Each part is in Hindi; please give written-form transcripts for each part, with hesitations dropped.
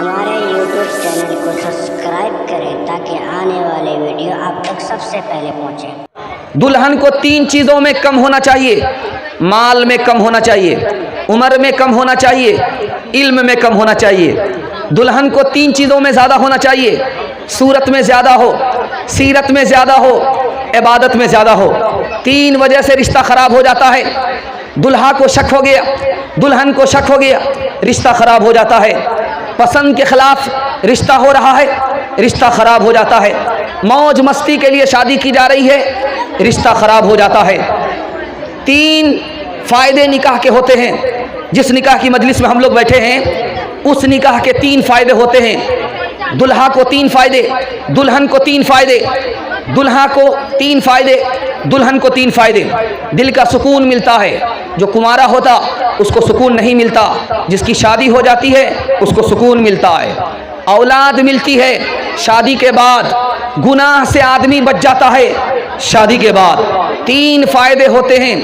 हमारे YouTube चैनल को सब्सक्राइब करें ताकि आने वाले वीडियो आप तक सबसे पहले पहुंचे। दुल्हन को 3 चीज़ों में कम होना चाहिए। माल में कम होना चाहिए, उम्र में कम होना चाहिए, इल्म में कम होना चाहिए। दुल्हन को 3 चीज़ों में ज़्यादा होना चाहिए। सूरत में ज़्यादा हो, सीरत में ज़्यादा हो, इबादत में ज़्यादा हो। 3 वजह से रिश्ता ख़राब हो जाता है। दुल्हा को शक हो गया, दुल्हन को शक हो गया, रिश्ता ख़राब हो जाता है। पसंद के ख़िलाफ़ रिश्ता हो रहा है, रिश्ता ख़राब हो जाता है। मौज मस्ती के लिए शादी की जा रही है, रिश्ता ख़राब हो जाता है। 3 फ़ायदे निकाह के होते हैं। जिस निकाह की मजलिस में हम लोग बैठे हैं उस निकाह के 3 फ़ायदे होते हैं। दुल्हा को 3 फ़ायदे, दुल्हन को 3 फ़ायदे, दुल्हा को 3 फ़ायदे, दुल्हन को 3 फ़ायदे। दिल का सुकून मिलता है। जो कुंवारा होता उसको सुकून नहीं मिलता, जिसकी शादी हो जाती है उसको सुकून मिलता है। औलाद मिलती है शादी के बाद, गुनाह से आदमी बच जाता है शादी के बाद। 3 फ़ायदे होते हैं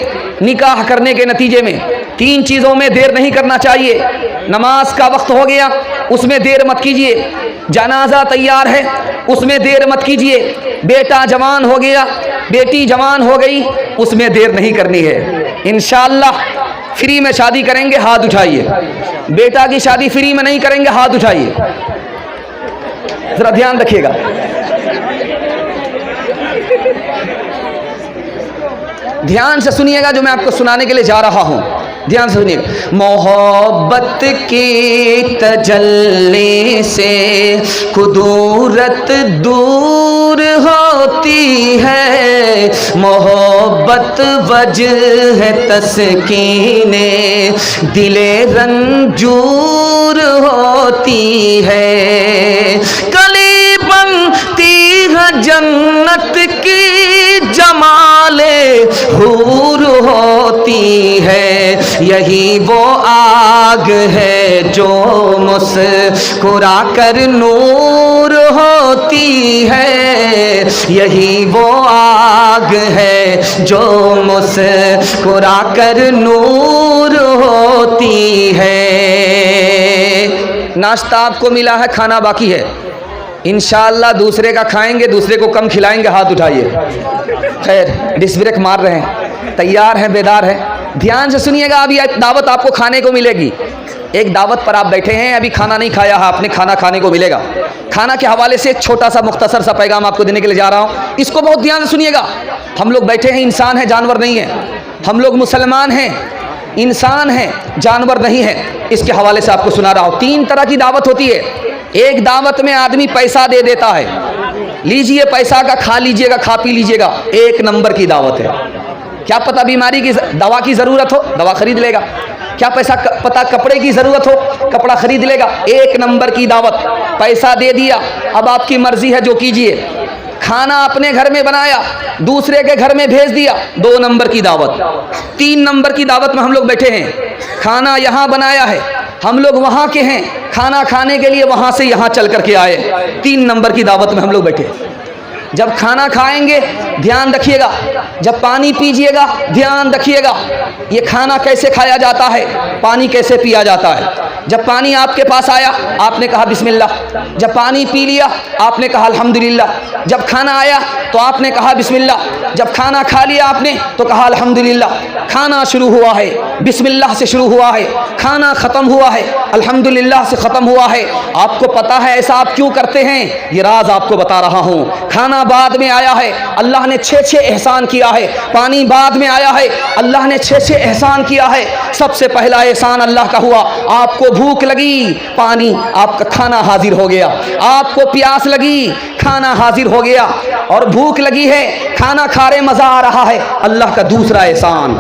निकाह करने के नतीजे में। 3 चीज़ों में देर नहीं करना चाहिए। नमाज का वक्त हो गया, उसमें देर मत कीजिए। जनाजा तैयार है, उसमें देर मत कीजिए। बेटा जवान हो गया, बेटी जवान हो गई, उसमें देर नहीं करनी है। इंशाअल्लाह फ्री में शादी करेंगे, हाथ उठाइए। बेटा की शादी फ्री में नहीं करेंगे, हाथ उठाइए। ज़रा ध्यान रखिएगा। ध्यान से सुनिएगा जो मैं आपको सुनाने के लिए जा रहा हूँ। ध्यान से सुनिएगा। मोहब्बत की तजल्ली से कुदूरत दूर होती है। मोहब्बत वजह है तस्कीने दिले रंजूर होती है। कली बनती है जन्नत की जमाले हूर होती है। यही वो आग है जो मुस्कुरा कर नूर होती है। यही वो आग है जो मुस्कुरा कर नूर होती है। नाश्ता आपको मिला है, खाना बाकी है। इंशाअल्लाह दूसरे का खाएंगे, दूसरे को कम खिलाएंगे, हाथ उठाइए। खैर डिस ब्रेक मार रहे हैं, तैयार हैं, बेदार हैं। ध्यान से सुनिएगा। अभी एक दावत आपको खाने को मिलेगी। एक दावत पर आप बैठे हैं, अभी खाना नहीं खाया है आपने, खाना खाने को मिलेगा। खाना के हवाले से एक छोटा सा मुख्तसर सा पैगाम आपको देने के लिए जा रहा हूँ। इसको बहुत ध्यान से सुनिएगा। हम लोग बैठे हैं, इंसान है, जानवर नहीं है। हम लोग मुसलमान हैं, इंसान हैं, जानवर नहीं है। इसके हवाले से आपको सुना रहा हूँ। 3 तरह की दावत होती है। एक दावत में आदमी पैसा दे देता है, लीजिए पैसा का, खा लीजिएगा, खा पी लीजिएगा। 1 नंबर की दावत है। क्या पता बीमारी की दवा की ज़रूरत हो, दवा खरीद लेगा। क्या पता कपड़े की ज़रूरत हो, कपड़ा खरीद लेगा। 1 नंबर की दावत। पैसा दे दिया, अब आपकी मर्ज़ी है जो कीजिए। खाना अपने घर में बनाया, दूसरे के घर में भेज दिया, 2 नंबर की दावत। 3 नंबर की दावत में हम लोग बैठे हैं। खाना यहाँ बनाया है, हम लोग वहाँ के हैं, खाना खाने के लिए वहाँ से यहाँ चल करके आए। 3 नंबर की दावत में हम लोग बैठे। जब खाना खाएंगे ध्यान रखिएगा, जब पानी पीजिएगा ध्यान रखिएगा। ये खाना कैसे खाया जाता है, पानी कैसे पिया जाता है। जब पानी आपके पास आया आपने कहा बिस्मिल्लाह, जब पानी पी लिया आपने कहा अल्हम्दुलिल्लाह। जब खाना आया तो आपने कहा बिस्मिल्लाह, जब खाना खा लिया आपने तो कहा अल्हम्दुलिल्लाह। खाना शुरू हुआ है, बिस्मिल्लाह से शुरू हुआ है। खाना ख़त्म हुआ है, अल्हम्दुलिल्लाह से ख़त्म हुआ है। आपको पता है ऐसा आप क्यों करते हैं, ये राज आपको बता रहा हूँ। खाना बाद में आया है, अल्लाह ने 6 एहसान किया है। पानी बाद में आया है, अल्लाह ने 6 एहसान किया है। सबसे पहला एहसान अल्लाह का हुआ, आपको भूख लगी, पानी, आपका खाना हाजिर हो गया। आपको प्यास लगी, खाना हाजिर हो गया। और भूख लगी है, खाना खा रहे, मज़ा आ रहा है, अल्लाह का दूसरा एहसान।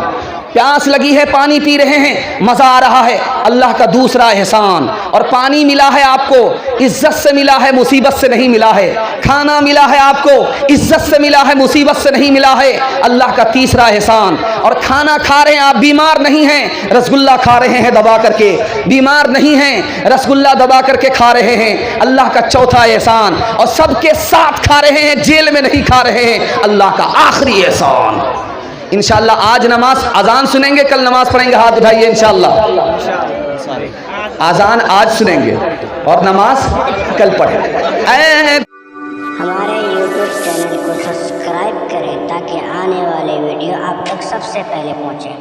प्यास लगी है, पानी पी रहे हैं, मज़ा आ रहा है, अल्लाह का दूसरा एहसान। और पानी मिला है आपको, इज्जत से मिला है, मुसीबत से नहीं मिला है। खाना मिला है आपको, इज्जत से मिला है, मुसीबत से नहीं मिला है, अल्लाह का तीसरा एहसान। और खाना खा रहे हैं आप, बीमार नहीं हैं, रसगुल्ला खा रहे हैं दबा करके, बीमार नहीं हैं, रसगुल्ला दबा करके खा रहे हैं, अल्लाह का चौथा एहसान। और सबके साथ खा रहे हैं, जेल में नहीं खा रहे हैं, अल्लाह का आखिरी एहसान। इंशाअल्लाह आज नमाज अजान सुनेंगे, कल नमाज पढ़ेंगे, हाथ उठाइए। इंशाअल्लाह अजान आज सुनेंगे। और नमाज कल पढ़ें। हमारे YouTube चैनल को सब्सक्राइब करें ताकि आने वाले वीडियो आप तक सबसे पहले पहुंचे।